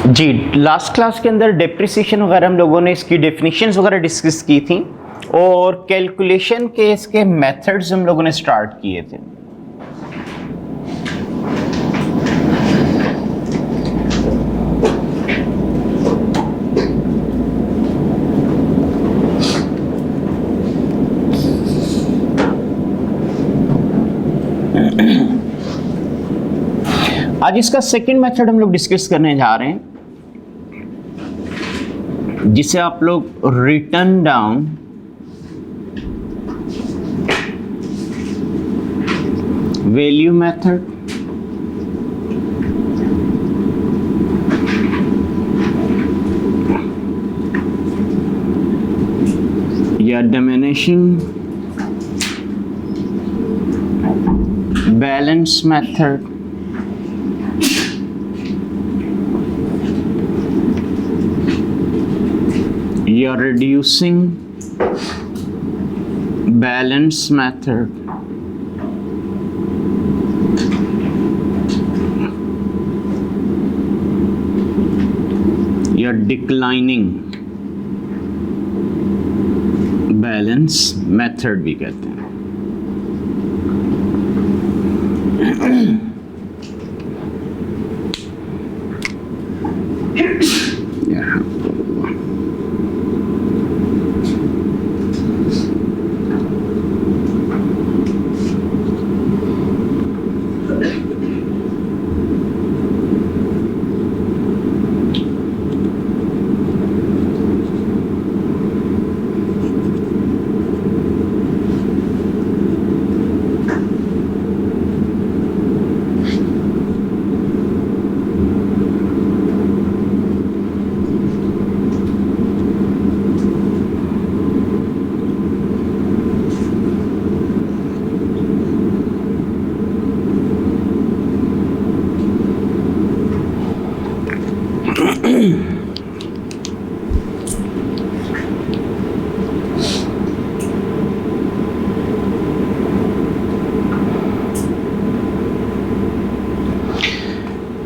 जी, last class के अंदर depreciation वगैरह हम लोगों ने इसकी डेफिनेशंस वगैरह डिस्कस की थी और कैलकुलेशन के इसके मेथड्स हम लोगों ने स्टार्ट किए थे। आज इसका सेकंड मेथड हम लोग डिस्कस करने जा रहे हैं, जिसे आप लोग रिटर्न डाउन वैल्यू मेथड या डिमिनिशिंग बैलेंस मेथड या reducing balance method या declining balance method भी कहते हैं।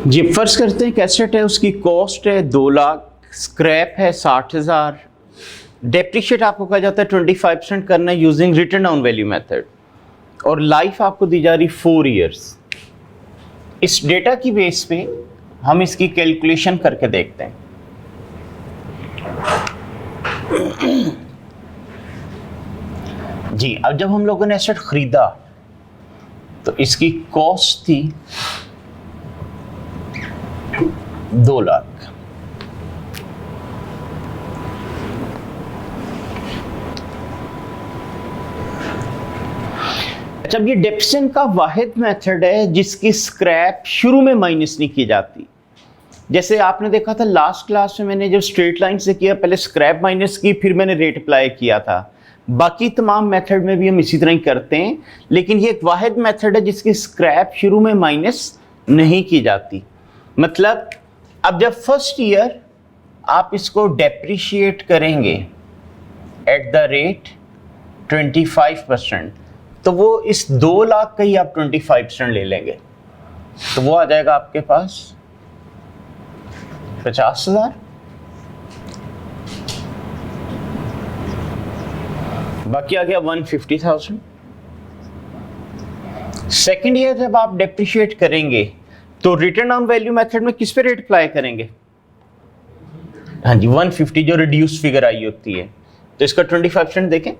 जी, फर्ज करते हैं एक एसेट है, उसकी कॉस्ट है 2 लाख, स्क्रैप है 60,000, डेप्रिशिएट आपको कहा जाता है 25% करना है using return down value method, और लाइफ आपको दी जा रही 4 इयर्स। इस डेटा की बेस पे हम इसकी कैलकुलेशन करके देखते हैं। जी, अब जब हम लोगों ने एसेट खरीदा तो इसकी कॉस्ट थी 2 लाख। जब ये डेप्रिसिएशन का वाहिद मेथड है जिसकी स्क्रैप शुरू में माइनस नहीं की जाती। जैसे आपने देखा था लास्ट क्लास में मैंने जब स्ट्रेट लाइन से किया, पहले स्क्रैप माइनस की, फिर मैंने रेट अप्लाई किया था। बाकी तमाम मेथड में भी हम इसी तरह ही करते हैं, लेकिन ये एक वाहिद मेथड है जिसकी स्क्रैप शुरू में माइनस नहीं की जाती। मतलब अब जब फर्स्ट ईयर आप इसको डेप्रिशिएट करेंगे एट द रेट 25%, तो वो इस 2 लाख का ही आप 25% ले लेंगे, तो वो आ जाएगा आपके पास 50,000। बाकी आ गया 150,000। सेकेंड ईयर जब आप डेप्रिशिएट करेंगे तो रिटर्न डाउन वैल्यू मेथड में किस पे रेट अप्लाई करेंगे? हाँ जी, 150 जो रिड्यूस फिगर आई होती है, तो इसका 25% देखें।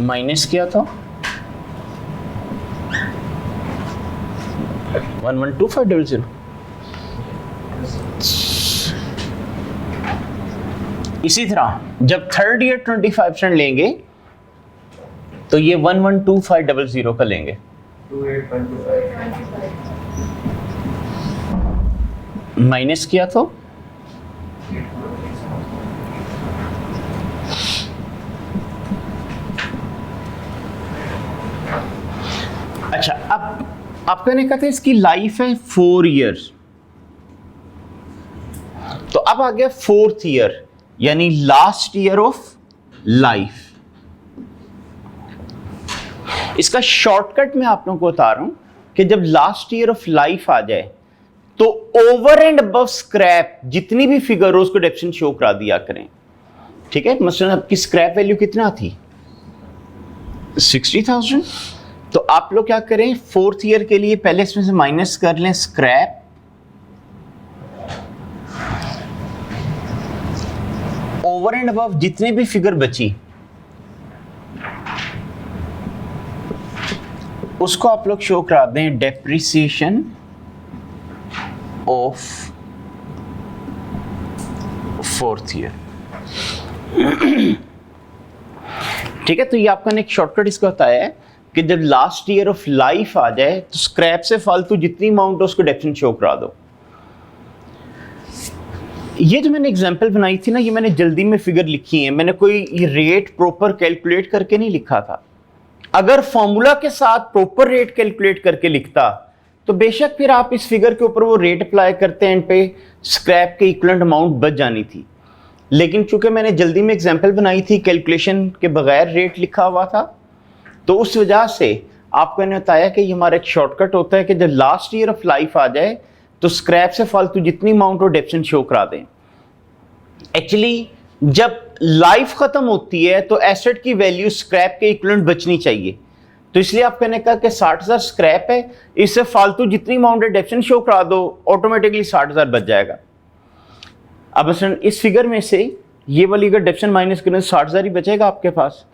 माइनस किया था 112500। इसी तरह जब थर्ड ईयर 25% लेंगे तो ये 112500 का लेंगे। 28.25 माइनस किया तो अच्छा, अब आपका ने कहा था इसकी लाइफ है 4 इयर्स, तो अब आ गया 4th ईयर। यानी लास्ट ईयर ऑफ लाइफ। इसका शॉर्टकट मैं आप लोगों को बता रहा हूं कि जब लास्ट ईयर ऑफ लाइफ आ जाए तो ओवर एंड अबव स्क्रैप जितनी भी फिगर हो उसको डेफिनेशन शो करा दिया करें। ठीक है, मसलन आपकी स्क्रैप वैल्यू कितना थी 60,000, तो आप लोग क्या करें, फोर्थ ईयर के लिए पहले इसमें से माइनस कर लें स्क्रैप, ओवर एंड अबव जितने भी फिगर बची उसको आप लोग शो करा दें डेप्रिसिएशन ऑफ फोर्थ ईयर। ठीक है, तो ये आपका एक शॉर्टकट इसका होता है कि जब लास्ट ईयर ऑफ लाइफ आ जाए तो स्क्रैप से फालतू जितनी अमाउंट हो उसको डेफिनेशन शो करा दो। ये जो मैंने एग्जांपल बनाई थी ना, ये मैंने जल्दी में फिगर लिखी है, मैंने कोई ये रेट प्रॉपर कैलकुलेट करके नहीं लिखा था। अगर फॉर्मूला के साथ प्रॉपर रेट कैलकुलेट करके लिखता तो बेशक फिर आप इस फिगर के ऊपर वो रेट अप्लाई करते हैं, इन पे स्क्रैप के इक्वलेंट अमाउंट बच जानी थी। लेकिन चूंकि मैंने जल्दी में एग्जांपल बनाई थी, कैलकुलेशन के बगैर रेट लिखा हुआ था, तो उस वजह से आपको मैंने बताया कि ये हमारा एक शॉर्टकट होता है कि जब लास्ट ईयर ऑफ लाइफ आ जाए तो स्क्रैप से फालतू जितनी अमाउंट हो डेफिनेशन शो करा दें। एक्चुअली जब लाइफ खत्म होती है तो एसेट की वैल्यू स्क्रैप के इक्वलेंट बचनी चाहिए, तो इसलिए आप मैंने कहा कि 60,000 स्क्रैप है, इससे फालतू जितनी अमाउंट है डेफिनेशन शो करा दो, ऑटोमेटिकली 60,000 बच जाएगा। अब मसलन इस फिगर में से ये वाली अगर डेफिनेशन माइनस करें तो 60,000 ही बचेगा आपके पास।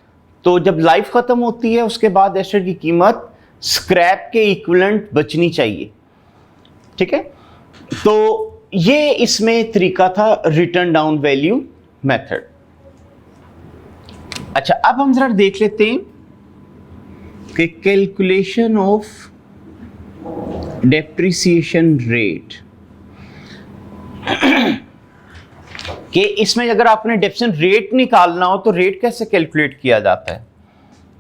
तो जब लाइफ खत्म होती है उसके बाद एसेट की कीमत स्क्रैप के इक्विवेलेंट बचनी चाहिए। ठीक है, तो ये इसमें तरीका था रिटर्न डाउन वैल्यू मेथड। अच्छा, अब हम जरा देख लेते हैं कि कैलकुलेशन ऑफ डेप्रिसिएशन रेट कि इसमें अगर आपने डेप्रिसिएशन रेट निकालना हो तो रेट कैसे कैलकुलेट किया जाता है।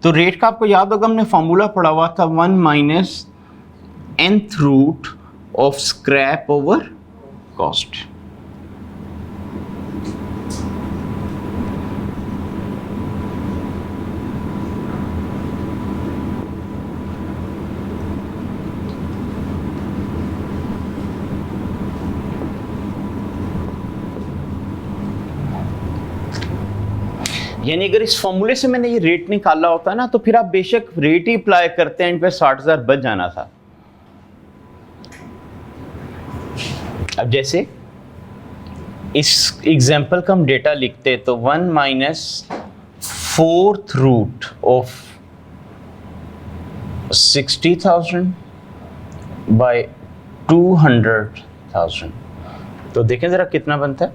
तो रेट का आपको याद होगा, हमने फॉर्मूला पढ़ा हुआ था 1 minus nth root of scrap over cost. यानी अगर इस फॉर्मूले से मैंने ये रेट निकाला होता ना तो फिर आप बेशक रेट ही अप्लाई करते हैं, इन पे 60,000 बच जाना था। अब जैसे इस एग्जाम्पल का हम डेटा लिखते तो 1 minus 4th root of 60,000 bye 200,000, तो देखें जरा कितना बनता है।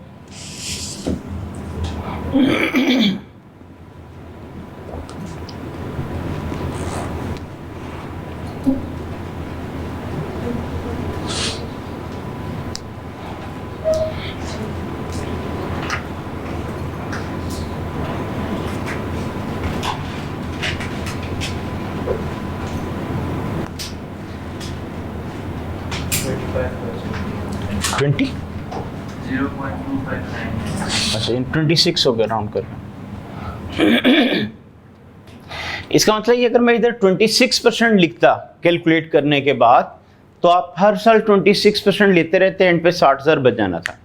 अच्छा, 26 हो गया राउंड कर। इसका मतलब ये अगर मैं इधर 26% लिखता कैलकुलेट करने के बाद तो आप हर साल 26% लेते रहते, एंड पे 60,000 बच जाना था।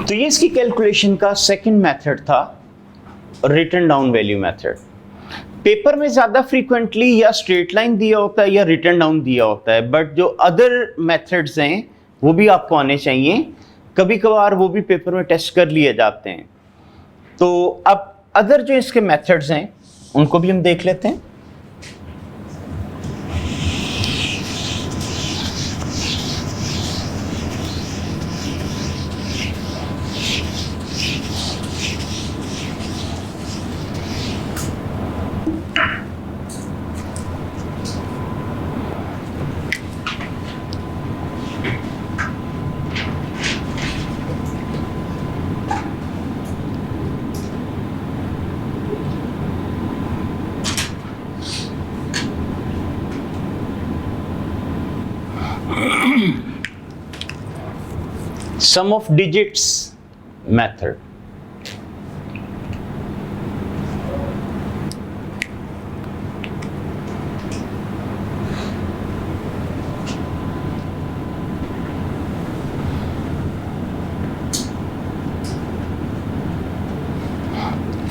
तो ये इसकी कैलकुलेशन का सेकंड मेथड था, return down value method. Paper में ज़्यादा फ्रीक्वेंटली या स्ट्रेट लाइन दिया होता है या रिटर्न डाउन दिया होता है, बट जो अदर मेथड्स हैं वो भी आपको आने चाहिए, कभी कभार वो भी पेपर में टेस्ट कर लिए जाते हैं। तो अब अदर जो इसके मेथड्स हैं उनको भी हम देख लेते हैं। सम ऑफ डिजिट्स मेथड।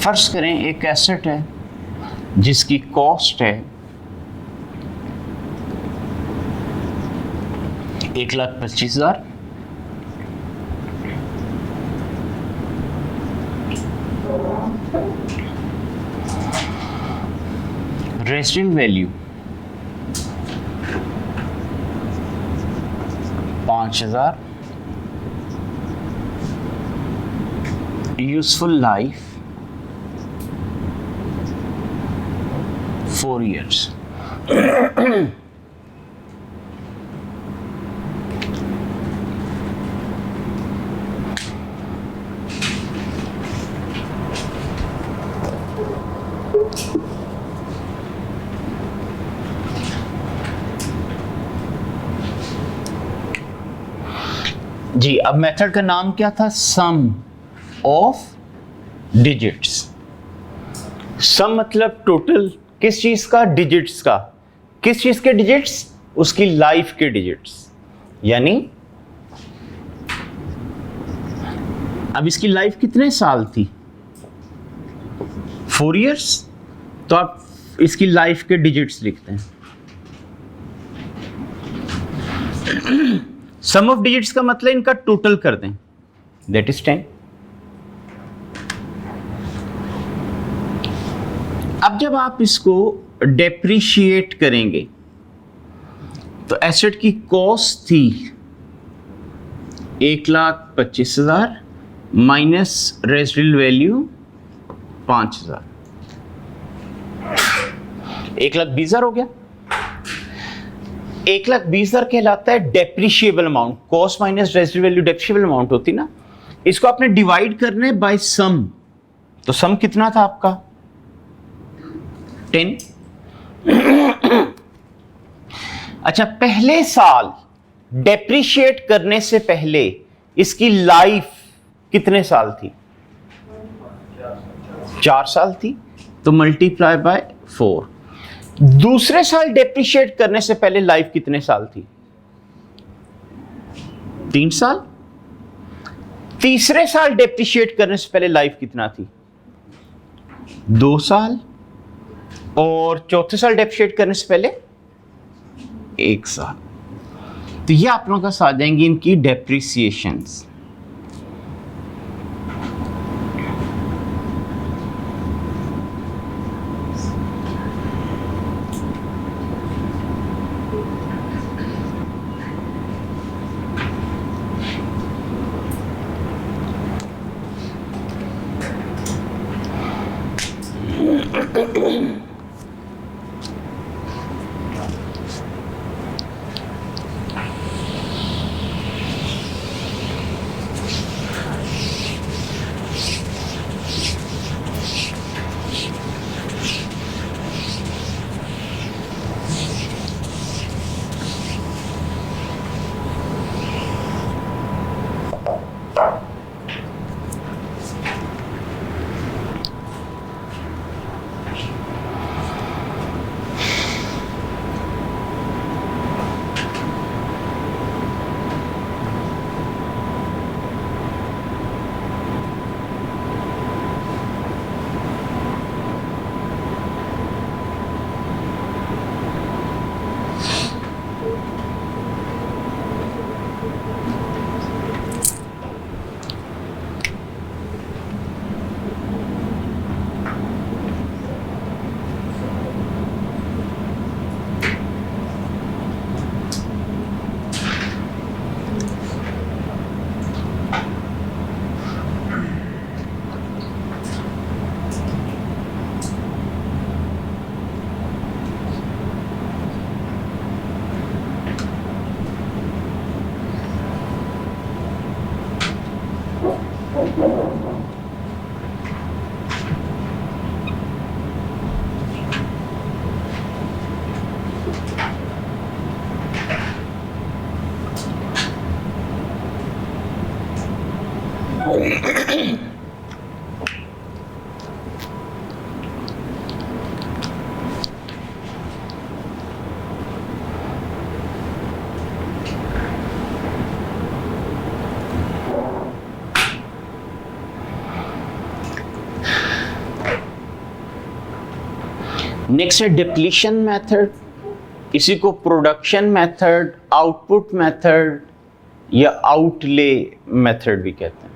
फर्ज करें एक एसेट है जिसकी कॉस्ट है 1,25,000, residual value 5,000, useful life 4 years। जी, अब मेथड का नाम क्या था? सम ऑफ डिजिट्स। सम मतलब टोटल किस चीज का? डिजिट्स का। किस चीज के डिजिट्स? उसकी लाइफ के डिजिट्स। यानी अब इसकी लाइफ कितने साल थी? 4 years। तो आप इसकी लाइफ के डिजिट्स लिखते हैं। सम ऑफ डिजिट्स का मतलब इनका टोटल कर दें, दैट इज 10। अब जब आप इसको डेप्रिशिएट करेंगे तो एसेट की कॉस्ट थी 1,25,000 माइनस रेजिडुअल वैल्यू 5,000, 1,20,000 हो गया। 1,20,000 कहलाता है depreciable amount. Cost minus residual value depreciable amount होती ना। इसको आपने डिवाइड करना है बाय सम। तो सम कितना था आपका? 10। अच्छा, पहले साल डेप्रिशिएट करने से पहले इसकी लाइफ कितने साल थी? 4 साल थी। तो मल्टीप्लाई बाय 4। दूसरे साल डेप्रिशिएट करने से पहले लाइफ कितने साल थी? 3 साल। तीसरे साल डेप्रिशिएट करने से पहले लाइफ कितना थी? 2 साल। और चौथे साल डेप्रिशिएट करने से पहले 1 साल। तो ये आप लोगों का साथ जाएंगी इनकी डेप्रिसिएशंस। नेक्स्ट है डिप्लीशन मेथड, इसी को प्रोडक्शन मेथड, आउटपुट मेथड या आउटले मेथड भी कहते हैं।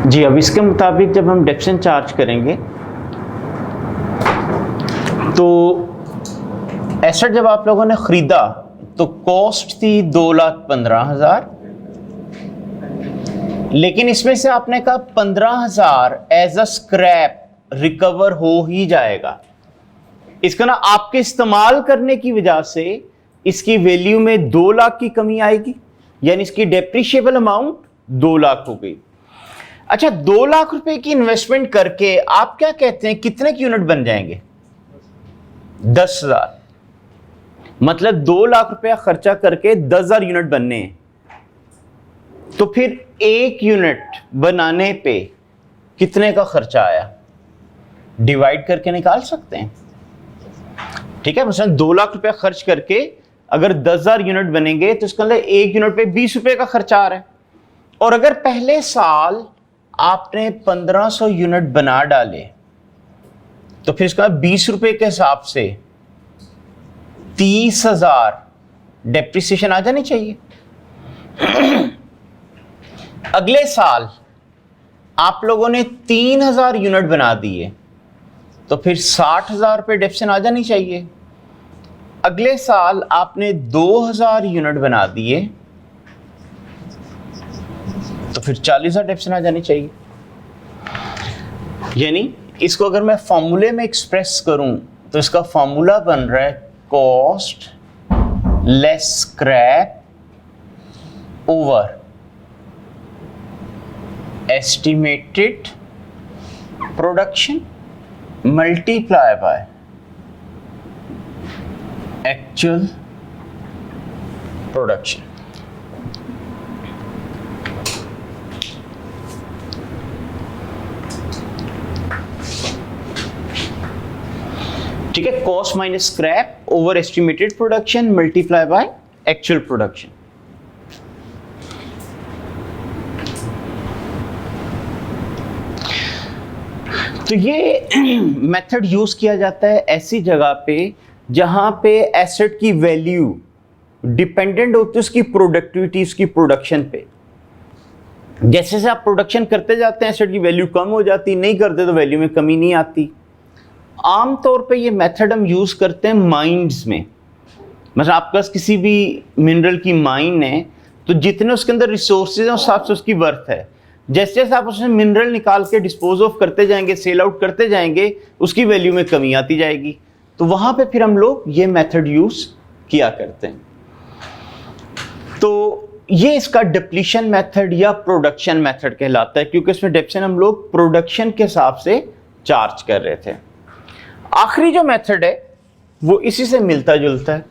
जी, अब इसके मुताबिक जब हम डेप्शन चार्ज करेंगे तो एसेट जब आप लोगों ने ख़रीदा तो कॉस्ट थी 2,15,000, लेकिन इसमें से आपने कहा 15,000 एज अ स्क्रैप रिकवर हो ही जाएगा। इसका ना आपके इस्तेमाल करने की वजह से इसकी वैल्यू में 2 लाख की कमी आएगी, यानी इसकी डेप्रिशिएबल अमाउंट 2 लाख हो गई। अच्छा, 2 लाख रुपए की इन्वेस्टमेंट करके आप क्या कहते हैं कितने की यूनिट बन जाएंगे? 10,000, मतलब 2 लाख रुपया खर्चा करके 10,000 यूनिट बनने हैं। तो फिर 1 यूनिट बनाने पे कितने का खर्चा आया, डिवाइड करके निकाल सकते हैं। ठीक है, मसलन 2 लाख रुपया खर्च करके अगर 10,000 यूनिट बनेंगे तो इसका मतलब 1 यूनिट पे 20 रुपए का खर्चा आ रहा है। और अगर पहले साल आपने 1500 यूनिट बना डाले तो फिर इसका 20 रुपए के हिसाब से 30,000 डेप्रिसिएशन आ जानी चाहिए। अगले साल आप लोगों ने 3,000 यूनिट बना दिए तो फिर 60,000 रुपये डेप्रिसिएशन आ जानी चाहिए। अगले साल आपने 2,000 यूनिट बना दिए तो फिर 40,000 डेप्रिसिएशन आ जानी चाहिए। यानी इसको अगर मैं फॉर्मूले में एक्सप्रेस करूं तो इसका फॉर्मूला बन रहा है cost less scrap over estimated production multiply by actual production. ठीक है, cost minus scrap over estimated production multiply by actual production. तो ये मेथड यूज किया जाता है ऐसी जगह पे जहां पे एसेट की वैल्यू डिपेंडेंट होती है उसकी प्रोडक्टिविटी, उसकी प्रोडक्शन पे। जैसे जैसे आप प्रोडक्शन करते जाते हैं एसेट की वैल्यू कम हो जाती, नहीं करते तो वैल्यू में कमी नहीं आती। आमतौर पे ये मेथड हम यूज करते हैं माइंस में। मतलब आपके पास किसी भी मिनरल की माइन है तो जितने उसके अंदर रिसोर्सेज हैं उस हिसाब से उसकी वर्थ है। जैसे जैसे आप उसमें मिनरल निकाल के डिस्पोज ऑफ करते जाएंगे, सेल आउट करते जाएंगे, उसकी वैल्यू में कमी आती जाएगी। तो वहां पे फिर हम लोग ये मेथड यूज किया करते हैं। तो ये इसका डिप्लीशन मेथड या प्रोडक्शन मेथड कहलाता है, क्योंकि इसमें डिप्लीशन हम लोग प्रोडक्शन के हिसाब से चार्ज कर रहे थे। आखिरी जो मेथड है वो इसी से मिलता जुलता है।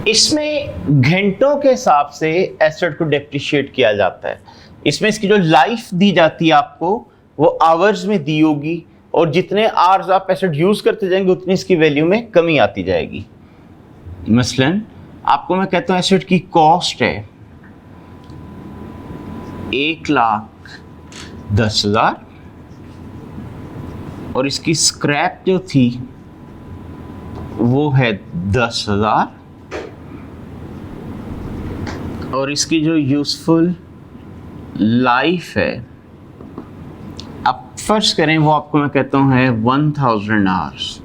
इसमें घंटों के हिसाब से एसेट को डेप्रिशिएट किया जाता है। इसमें इसकी जो लाइफ दी जाती है आपको वो आवर्स में दी होगी, और जितने आवर्स आप एसेट यूज करते जाएंगे उतनी इसकी वैल्यू में कमी आती जाएगी। मसलन आपको मैं कहता हूं एसेट की कॉस्ट है 1,10,000 और इसकी स्क्रैप जो थी वो है 10,000 और इसकी जो यूजफुल लाइफ है अब फर्ज करें वो आपको मैं कहता हूं है 1,000 आवर्स।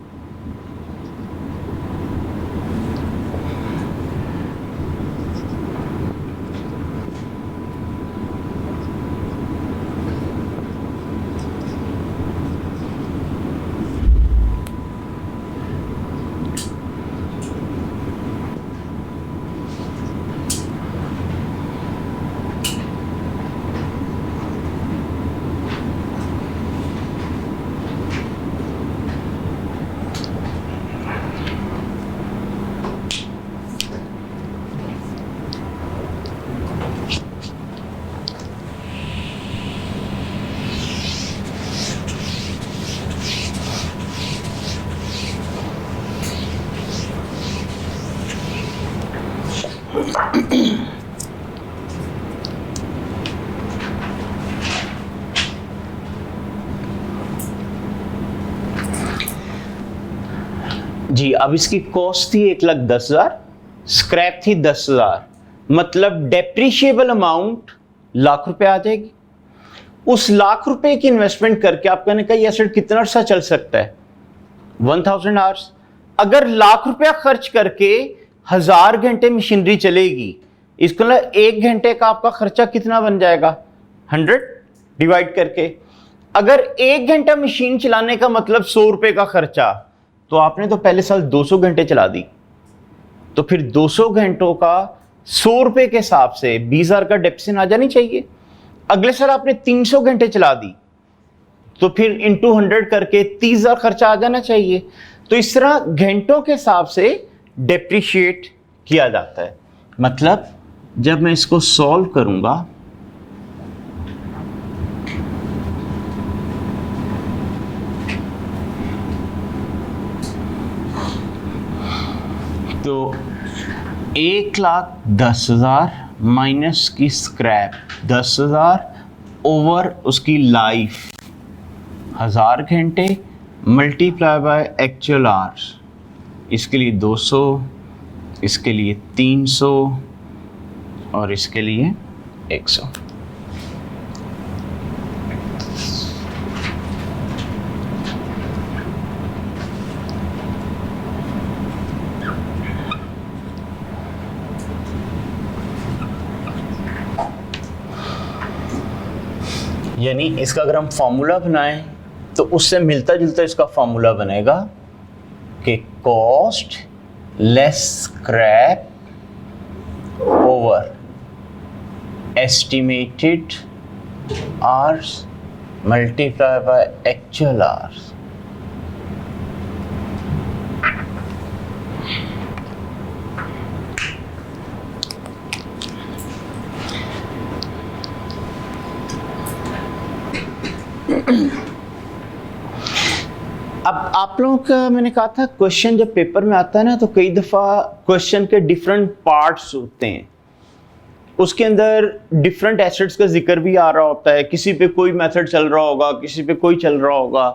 जी, अब इसकी कॉस्ट थी 1,10,000, स्क्रैप थी 10,000, मतलब डेप्रिशिएबल अमाउंट लाख रुपए आ जाएगी। उस लाख रुपए की इन्वेस्टमेंट करके आपका ने कहा ये एसेट कितना अर्सा चल सकता है, 1000 आवर्स। अगर लाख रुपया खर्च करके 1000 घंटे मशीनरी चलेगी, इसका मतलब 1 घंटे का आपका खर्चा कितना बन जाएगा, 100 डिवाइड करके। अगर 1 घंटा मशीन चलाने का मतलब 100 रुपए का खर्चा, तो आपने तो पहले साल 200 घंटे चला दी, तो फिर 200 घंटों का 100 रुपए के हिसाब से 20,000 का डेप्सिन आ जानी चाहिए। अगले साल आपने 300 घंटे चला दी, तो फिर इंटू 100 करके 30,000 खर्चा आ जाना चाहिए। तो इस तरह घंटों के हिसाब से डेप्रिशिएट किया जाता है। मतलब जब मैं इसको सॉल्व करूंगा तो 1,10,000 माइनस की स्क्रैप 10,000 ओवर उसकी लाइफ 1000 घंटे मल्टीप्लाई बाय एक्चुअल आवर्स, इसके लिए 200, इसके लिए 300 और इसके लिए 100। यानी इसका अगर हम फॉर्मूला बनाएं तो उससे मिलता जुलता इसका फॉर्मूला बनेगा कि cost less scrap over estimated hours multiply by actual hours. अब आप लोगों का मैंने कहा था क्वेश्चन जब पेपर में आता है ना, तो कई दफ़ा क्वेश्चन के डिफरेंट पार्ट्स होते हैं, उसके अंदर डिफरेंट एसेट्स का जिक्र भी आ रहा होता है। किसी पे कोई मेथड चल रहा होगा, किसी पे कोई चल रहा होगा।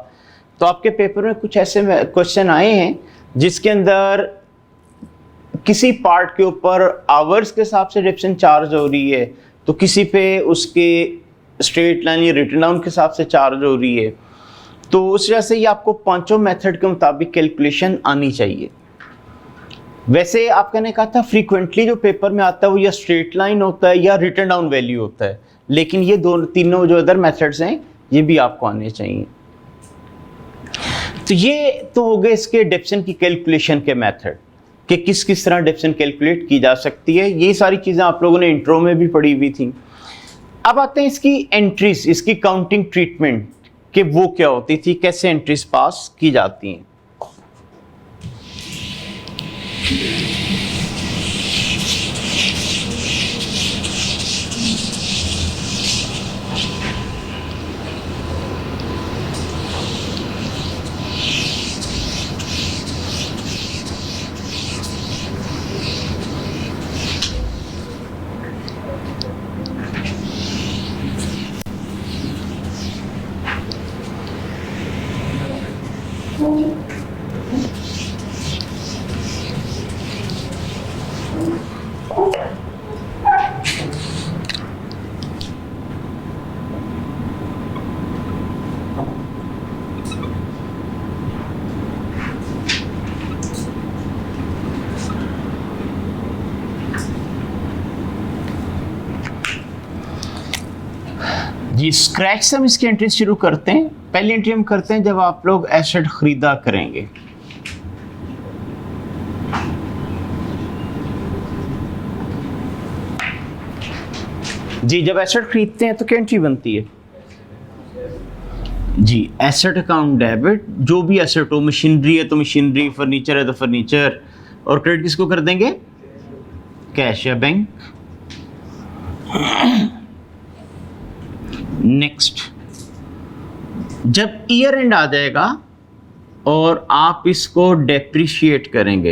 तो आपके पेपर में कुछ ऐसे क्वेश्चन आए हैं जिसके अंदर किसी पार्ट के ऊपर आवर्स के हिसाब से डेप्सिन चार्ज हो रही है, तो किसी पे उसके स्ट्रेट लाइन या रिटर्न डाउन के हिसाब से चार्ज हो रही है। तो उस वजह से ये आपको पांचों मेथड के मुताबिक कैलकुलेशन आनी चाहिए। वैसे आपका ने कहा था फ्रीक्वेंटली जो पेपर में आता है वो या स्ट्रेट लाइन होता है या रिटर्न डाउन वैल्यू होता है, लेकिन ये दोनों तीनों जो अदर मेथड्स हैं ये भी आपको आने चाहिए। तो ये तो हो गए इसके डेप्सिन की कैलकुलेशन के मेथड कि किस किस तरह डेप्सिन कैलकुलेट की जा सकती है। ये सारी चीज़ें आप लोगों ने इंट्रो में भी पढ़ी हुई थी। अब आते हैं इसकी एंट्रीज, इसकी काउंटिंग ट्रीटमेंट कि वो क्या होती थी, कैसे एंट्रीज पास की जाती हैं। जी स्क्रैच से हम इसकी एंट्री शुरू करते हैं। पहली एंट्री हम करते हैं जब आप लोग एसेट खरीदा करेंगे। जी जब एसेट खरीदते हैं तो क्या एंट्री बनती है जी, एसेट अकाउंट डेबिट, जो भी एसेट हो, मशीनरी है तो मशीनरी, फर्नीचर है तो फर्नीचर, और क्रेडिट किसको कर देंगे, कैश या बैंक। नेक्स्ट, जब ईयर एंड आ जाएगा और आप इसको डेप्रिशिएट करेंगे,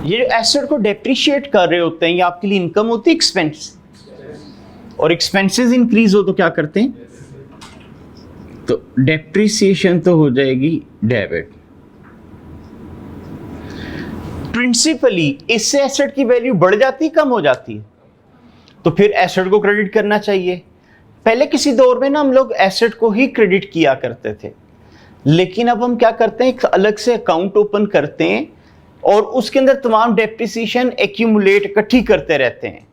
ये जो एसेट को डेप्रिशिएट कर रहे होते हैं ये आपके लिए इनकम होती है, एक्सपेंस, और एक्सपेंसेस इंक्रीज हो तो क्या करते हैं, तो डेप्रिसिएशन तो हो जाएगी डेबिट। प्रिंसिपली इससे एसेट की वैल्यू बढ़ जाती कम हो जाती है, तो फिर एसेट को क्रेडिट करना चाहिए। पहले किसी दौर में ना हम लोग एसेट को ही क्रेडिट किया करते थे, लेकिन अब हम क्या करते हैं, एक अलग से अकाउंट ओपन करते हैं और उसके अंदर तमाम डेप्रिसिएशन एक्यूमुलेट इकट्ठी करते रहते हैं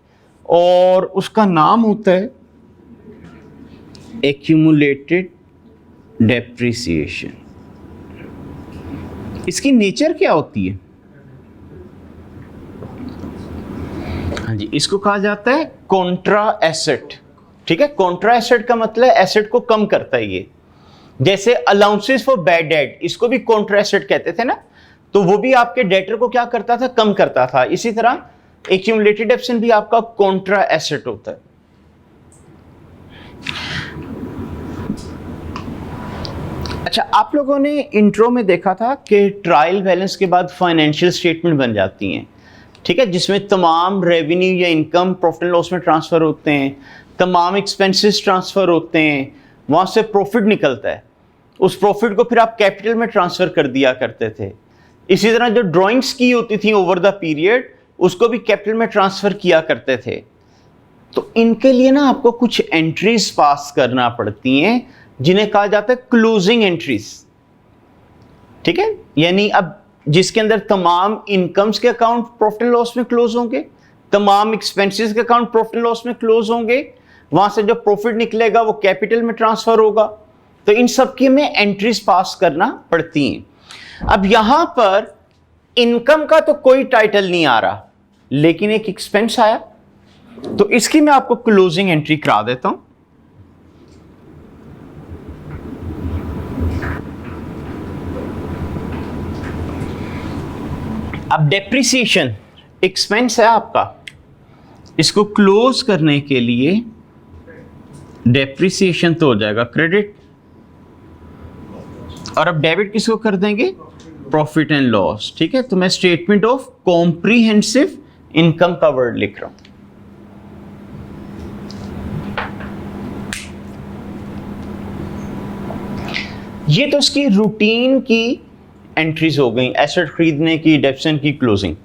और उसका नाम होता है एक्यूमुलेटेड डेप्रिसिएशन। इसकी नेचर क्या होती है? हाँ जी, इसको कहा जाता है कॉन्ट्रा एसेट। ठीक है, कॉन्ट्रा एसेट का मतलब एसेट को कम करता है ये। जैसे अलाउंसेस फॉर बैड डेट, इसको भी कॉन्ट्रा एसेट कहते थे ना, तो वो भी आपके डेटर को क्या करता था, कम करता था। इसी तरह एक्यूमुलेटेड डेप्शन भी आपका कॉन्ट्रा एसेट होता है। अच्छा, आप लोगों ने इंट्रो में देखा था कि ट्रायल बैलेंस के बाद फाइनेंशियल स्टेटमेंट बन जाती हैं। ठीक है, जिसमें तमाम रेवेन्यू या इनकम प्रॉफिट एंड लॉस में ट्रांसफर होते हैं, तमाम एक्सपेंसेस ट्रांसफर होते हैं, वहां से प्रॉफिट निकलता है। उस प्रॉफिट को फिर आप कैपिटल में ट्रांसफर कर दिया करते थे। इसी तरह जो ड्राइंग्स की होती थी ओवर द पीरियड, उसको भी कैपिटल में ट्रांसफर किया करते थे। तो इनके लिए ना आपको कुछ एंट्रीज पास करना पड़ती हैं, जिन्हें कहा जाता है क्लोजिंग एंट्रीज। ठीक है, यानी अब जिसके अंदर तमाम इनकम्स के अकाउंट प्रॉफिट एंड लॉस में क्लोज होंगे, तमाम एक्सपेंसेस के अकाउंट प्रॉफिट एंड लॉस में क्लोज होंगे, वहां से जो प्रॉफिट निकलेगा वो कैपिटल में ट्रांसफर होगा। तो इन सब की में एंट्रीज पास करना पड़ती हैं। अब यहां पर इनकम का तो कोई टाइटल नहीं आ रहा, लेकिन एक एक्सपेंस आया, तो इसकी मैं आपको क्लोजिंग एंट्री करा देता हूं। अब डेप्रिसिएशन एक्सपेंस है आपका, इसको क्लोज करने के लिए डेप्रिसिएशन तो हो जाएगा क्रेडिट, और अब डेबिट किसको कर देंगे, प्रॉफिट एंड लॉस। ठीक है, तो मैं स्टेटमेंट ऑफ कॉम्प्रिहेंसिव इनकम का वर्ड लिख रहा हूं। ये तो इसकी रूटीन की एंट्रीज हो गई, एसेट खरीदने की, डेप्शन की, क्लोजिंग।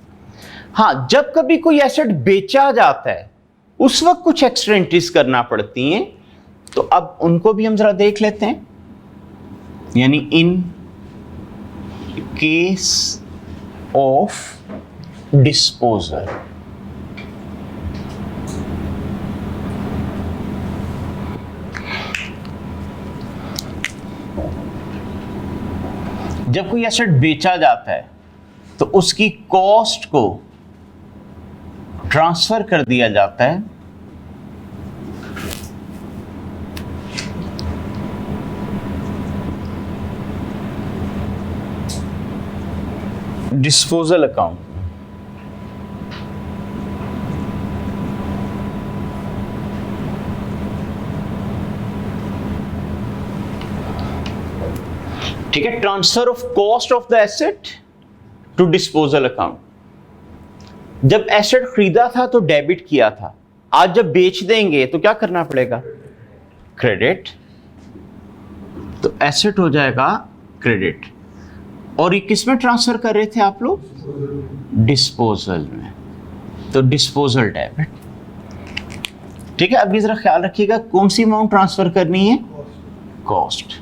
हाँ, जब कभी कोई एसेट बेचा जाता है उस वक्त कुछ एक्स्ट्रा एंट्रीज करना पड़ती हैं, तो अब उनको भी हम जरा देख लेते हैं। यानी इन केस ऑफ डिस्पोजल, जब कोई एसेट बेचा जाता है तो उसकी कॉस्ट को ट्रांसफर कर दिया जाता है डिस्पोजल अकाउंट। ठीक है, transfer of cost of the asset to disposal account. जब एसेट खरीदा था तो डेबिट किया था, आज जब बेच देंगे तो क्या करना पड़ेगा, क्रेडिट। तो एसेट हो जाएगा क्रेडिट, और ये किस में ट्रांसफर कर रहे थे आप लोग, डिस्पोजल में, तो डिस्पोजल डेबिट। ठीक है, अब ये जरा ख्याल रखिएगा कौन सी अमाउंट ट्रांसफर करनी है, कॉस्ट।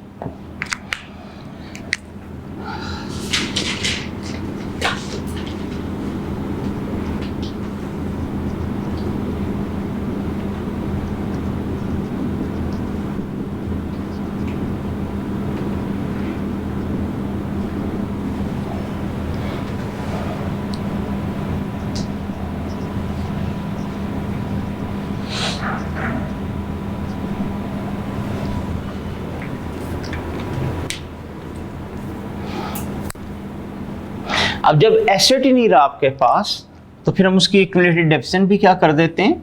अब जब एसेट ही नहीं रहा आपके पास, तो फिर हम उसकी एक्यूमुलेटेड डेप्शन भी क्या कर देते हैं,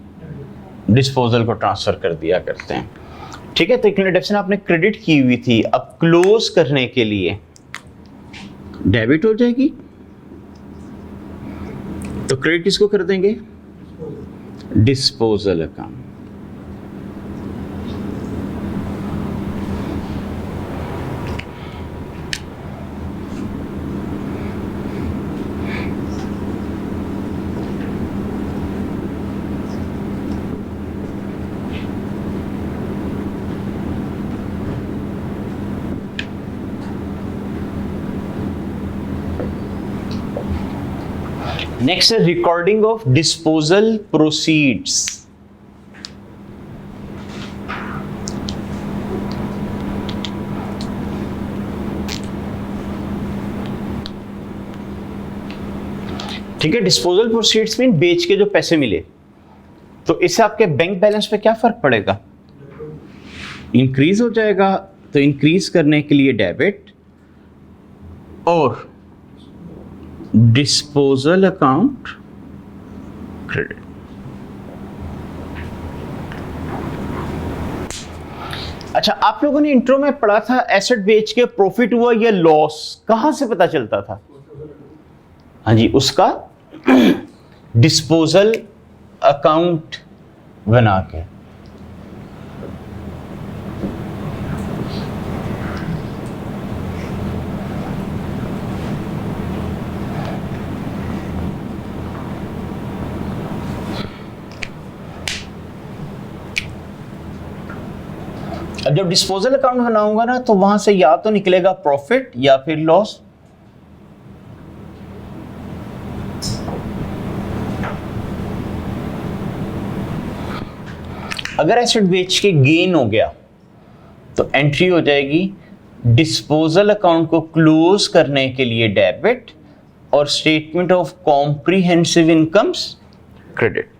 डिस्पोजल को ट्रांसफर कर दिया करते हैं। ठीक है, तो एक्यूमुलेटेड डेप्शन आपने क्रेडिट की हुई थी, अब क्लोज करने के लिए डेबिट हो जाएगी, तो क्रेडिट किसको कर देंगे, डिस्पोजल अकाउंट। नेक्स्ट है रिकॉर्डिंग ऑफ डिस्पोजल प्रोसीड्स। ठीक है, डिस्पोजल प्रोसीड्स मीन बेच के जो पैसे मिले, तो इससे आपके बैंक बैलेंस पे क्या फर्क पड़ेगा? इंक्रीज हो जाएगा। तो इंक्रीज करने के लिए डेबिट और डिस्पोजल अकाउंट क्रेडिट। अच्छा, आप लोगों ने इंट्रो में पढ़ा था एसेट बेच के प्रॉफिट हुआ या लॉस, कहां से पता चलता था? हाँ जी, उसका डिस्पोजल अकाउंट बना के। अब जब डिस्पोजल अकाउंट बनाऊंगा ना, तो वहां से या तो निकलेगा प्रॉफिट या फिर लॉस। अगर एसेट बेच के गेन हो गया तो एंट्री हो जाएगी डिस्पोजल अकाउंट को क्लोज करने के लिए डेबिट और statement of comprehensive incomes credit.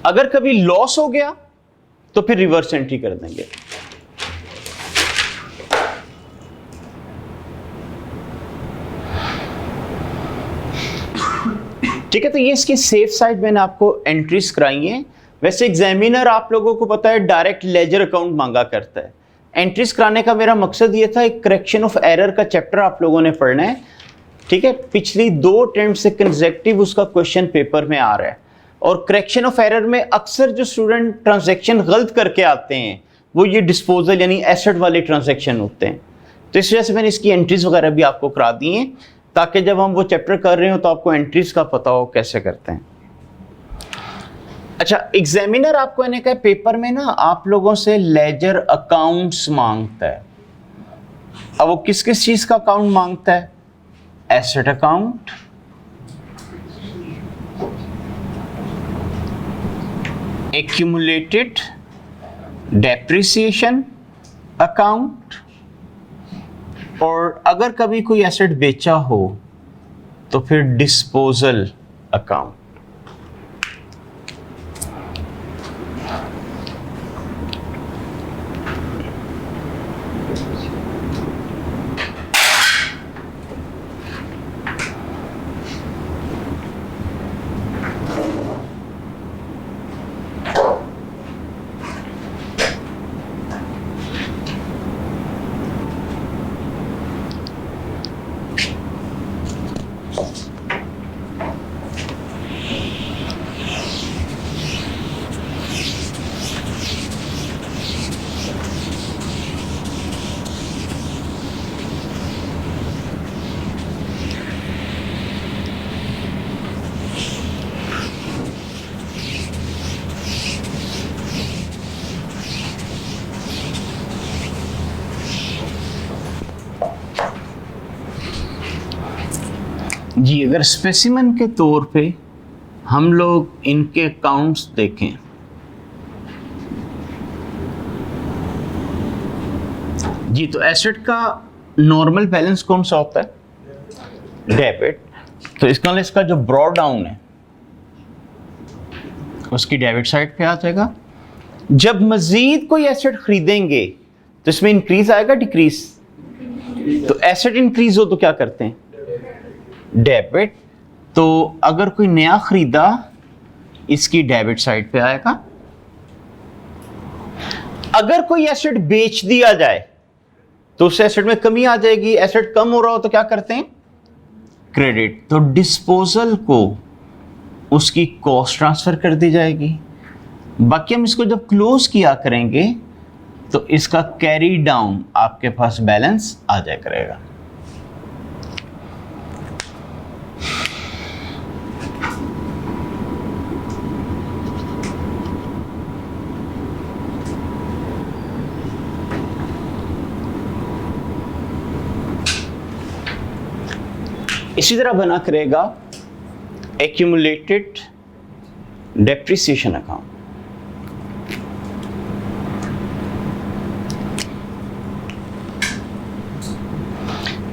अगर कभी लॉस हो गया तो फिर रिवर्स एंट्री कर देंगे। ठीक है, तो ये इसकी सेफ साइड मैंने आपको एंट्रीज कराई हैं। वैसे एग्जामिनर आप लोगों को पता है डायरेक्ट लेजर अकाउंट मांगा करता है। एंट्रीज कराने का मेरा मकसद ये था, एक करेक्शन ऑफ एरर का चैप्टर आप लोगों ने पढ़ना है। ठीक है, पिछली 2 अटेम्प्ट से कंसेक्टिव उसका क्वेश्चन पेपर में आ रहा है। और करेक्शन ऑफ एरर में अक्सर जो स्टूडेंट ट्रांजैक्शन गलत करके आते हैं वो ये डिस्पोजल यानी एसेट वाले ट्रांजैक्शन होते हैं। तो इस वजह से मैंने इसकी एंट्रीज वगैरह भी आपको करा दी हैं, ताकि जब हम वो चैप्टर कर रहे हो तो आपको एंट्रीज का पता हो कैसे करते हैं। अच्छा, एग्जामिनर आपको इन्हें कहा पेपर में ना आप लोगों से लेजर अकाउंट्स मांगता है। अब वो किस किस चीज का अकाउंट मांगता है? Asset account, accumulated depreciation account, और अगर कभी कोई एसेट बेचा हो तो फिर डिस्पोजल अकाउंट। जी, अगर स्पेसिमन के तौर पे हम लोग इनके अकाउंट्स देखें, जी, तो एसेट का नॉर्मल बैलेंस कौन सा होता है? डेबिट। तो इसका जो ब्रॉड डाउन है उसकी डेबिट साइड पे आ जाएगा। जब मजीद कोई एसेट खरीदेंगे तो इसमें इंक्रीज आएगा डिक्रीज? तो एसेट इंक्रीज हो तो क्या करते हैं? डेबिट। तो अगर कोई नया खरीदा इसकी डेबिट साइड पे आएगा। अगर कोई एसेट बेच दिया जाए तो उस एसेट में कमी आ जाएगी। एसेट कम हो रहा हो तो क्या करते हैं? क्रेडिट। तो डिस्पोजल को उसकी कॉस्ट ट्रांसफर कर दी जाएगी। बाकी हम इसको जब क्लोज किया करेंगे तो इसका कैरी डाउन आपके पास बैलेंस आ जाया करेगा। इसी तरह बना करेगा एक्यूमुलेटेड डेप्रिसिएशन अकाउंट।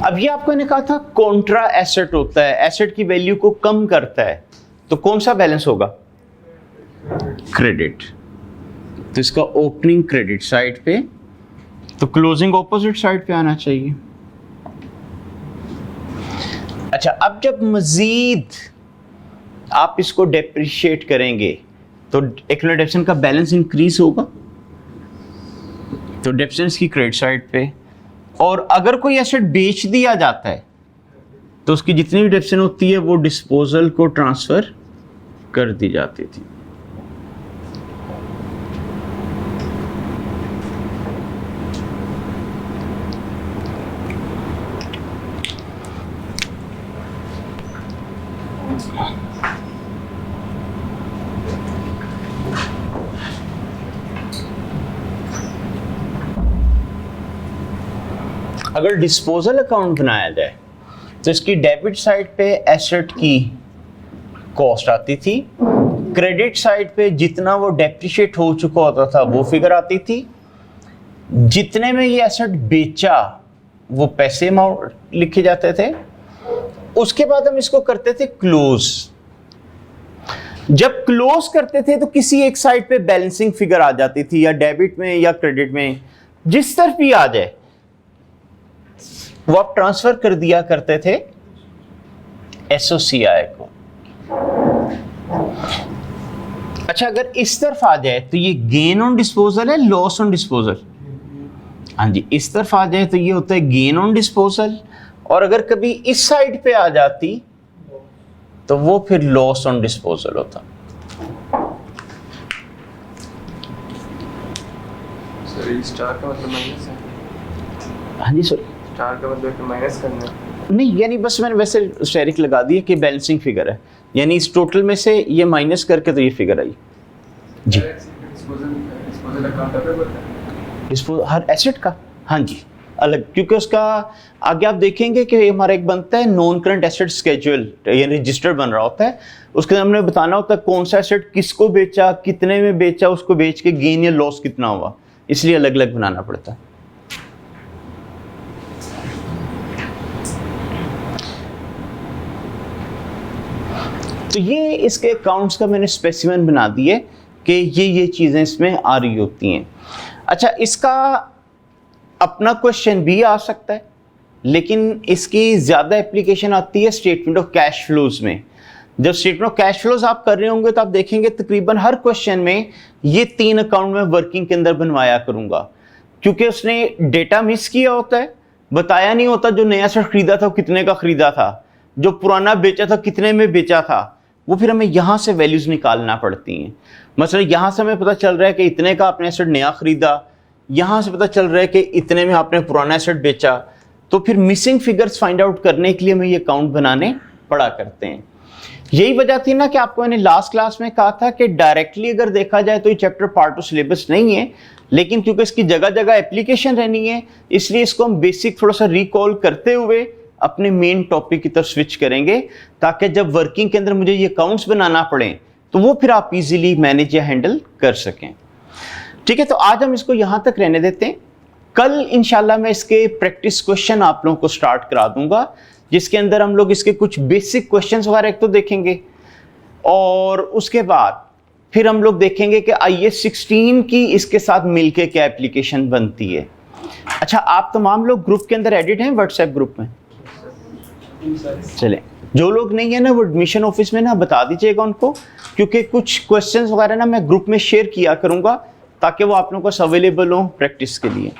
अब ये आपको ने कहा था कॉन्ट्रा एसेट होता है, एसेट की वैल्यू को कम करता है, तो कौन सा बैलेंस होगा? क्रेडिट। तो इसका ओपनिंग क्रेडिट साइड पे, तो क्लोजिंग ऑपोजिट साइड पे आना चाहिए। अच्छा, अब जब मजीद आप इसको डेप्रिशिएट करेंगे तो एक्यूमुलेशन का बैलेंस इंक्रीज होगा, तो डेप्रिसिएशन की क्रेडिट साइड पे। और अगर कोई एसेट बेच दिया जाता है तो उसकी जितनी भी डेप्रिसिएशन होती है वो डिस्पोजल को ट्रांसफर कर दी जाती थी। अगर डिस्पोजल अकाउंट बनाया जाए तो इसकी डेबिट साइड पे एसेट की कॉस्ट आती थी, क्रेडिट साइड पे जितना वो डेप्रिशिएट हो चुका होता था वो फिगर आती थी, जितने में ये एसेट बेचा वो पैसे अमाउंट लिखे जाते थे। उसके बाद हम इसको करते थे क्लोज। जब क्लोज करते थे तो किसी एक साइड पे बैलेंसिंग फिगर आ जाती थी, या डेबिट में या क्रेडिट में, जिस तरफ भी आ जाए वो आप ट्रांसफर कर दिया करते थे एसओसीआई को। अच्छा, अगर इस तरफ आ जाए तो ये गेन ऑन डिस्पोजल है, लॉस ऑन डिस्पोजल? हाँ जी, इस तरफ आ जाए तो ये होता है गेन ऑन डिस्पोजल, और अगर कभी इस साइड पे आ जाती तो वो फिर लॉस ऑन डिस्पोजल होता। सर स्टार का मतलब माइनस है? हाँ जी सर, स्टार का मतलब माइनस करना है? नहीं, यानी बस मैंने वैसे स्टेरिक लगा दी है कि बैलेंसिंग फिगर है, यानी इस टोटल में से ये माइनस करके तो ये फिगर आई जी। डिस्पोजल अकाउंट है हर एसेट का, हाँ जी, अलग, क्योंकि उसका आगे आप देखेंगे कि हमारा एक बनता है नॉन करंट एसेट स्केड्यूल, यानी रजिस्टर बन रहा होता है, उसके हमने बताना होता है कौन सा एसेट किसको बेचा, कितने में बेचा, उसको बेच के गेन या लॉस कितना हुआ, इसलिए अलग अलग बनाना पड़ता है। तो ये इसके अकाउंट्स का मैंने स्पेसिमेन बना दिए कि ये चीज़ें इसमें आ रही होती हैं। अच्छा, इसका अपना क्वेश्चन भी आ सकता है, लेकिन इसकी ज़्यादा एप्लीकेशन आती है स्टेटमेंट ऑफ कैश फ्लोज में। जब स्टेटमेंट ऑफ कैश फ्लोज आप कर रहे होंगे तो आप देखेंगे तकरीबन हर क्वेश्चन में ये 3 अकाउंट में वर्किंग के अंदर बनवाया करूँगा, क्योंकि उसने डेटा मिस किया होता है, बताया नहीं होता जो नया सेट खरीदा था वो कितने का खरीदा था, जो पुराना बेचा था कितने में बेचा था, वो फिर हमें यहाँ से वैल्यूज़ निकालना पड़ती हैं। मतलब यहाँ से हमें पता चल रहा है कि इतने का आपने एसेट नया खरीदा, यहाँ से पता चल रहा है कि इतने में आपने पुराना एसेट बेचा, तो फिर मिसिंग फिगर्स फाइंड आउट करने के लिए हमें ये अकाउंट बनाने पड़ा करते हैं। यही वजह थी ना कि आपको मैंने लास्ट क्लास में कहा था कि डायरेक्टली अगर देखा जाए तो ये चैप्टर पार्ट ऑफ सिलेबस नहीं है, लेकिन क्योंकि इसकी जगह जगह एप्लीकेशन रहनी है, इसलिए इसको हम बेसिक थोड़ा सा रिकॉल करते हुए अपने मेन टॉपिक की तरफ स्विच करेंगे, ताकि जब वर्किंग के अंदर मुझे ये अकाउंट्स बनाना पड़े तो वो फिर आप इजीली मैनेज या हैंडल कर सकें। ठीक है, तो आज हम इसको यहाँ तक रहने देते हैं। कल इंशाल्लाह मैं इसके प्रैक्टिस क्वेश्चन आप लोगों को स्टार्ट करा दूंगा, जिसके अंदर हम लोग इसके कुछ बेसिक क्वेश्चंस वगैरह एक तो देखेंगे, और उसके बाद फिर हम लोग देखेंगे कि IAS 16 की इसके साथ मिलके क्या एप्लीकेशन बनती है। अच्छा, आप तमाम लोग ग्रुप के अंदर एडिट हैं व्हाट्सएप ग्रुप में? चलें, जो लोग नहीं है ना वो एडमिशन ऑफिस में ना बता दीजिएगा उनको, क्योंकि कुछ क्वेश्चंस वगैरह ना मैं ग्रुप में शेयर किया करूंगा ताकि वो आप लोगों को अवेलेबल हो प्रैक्टिस के लिए।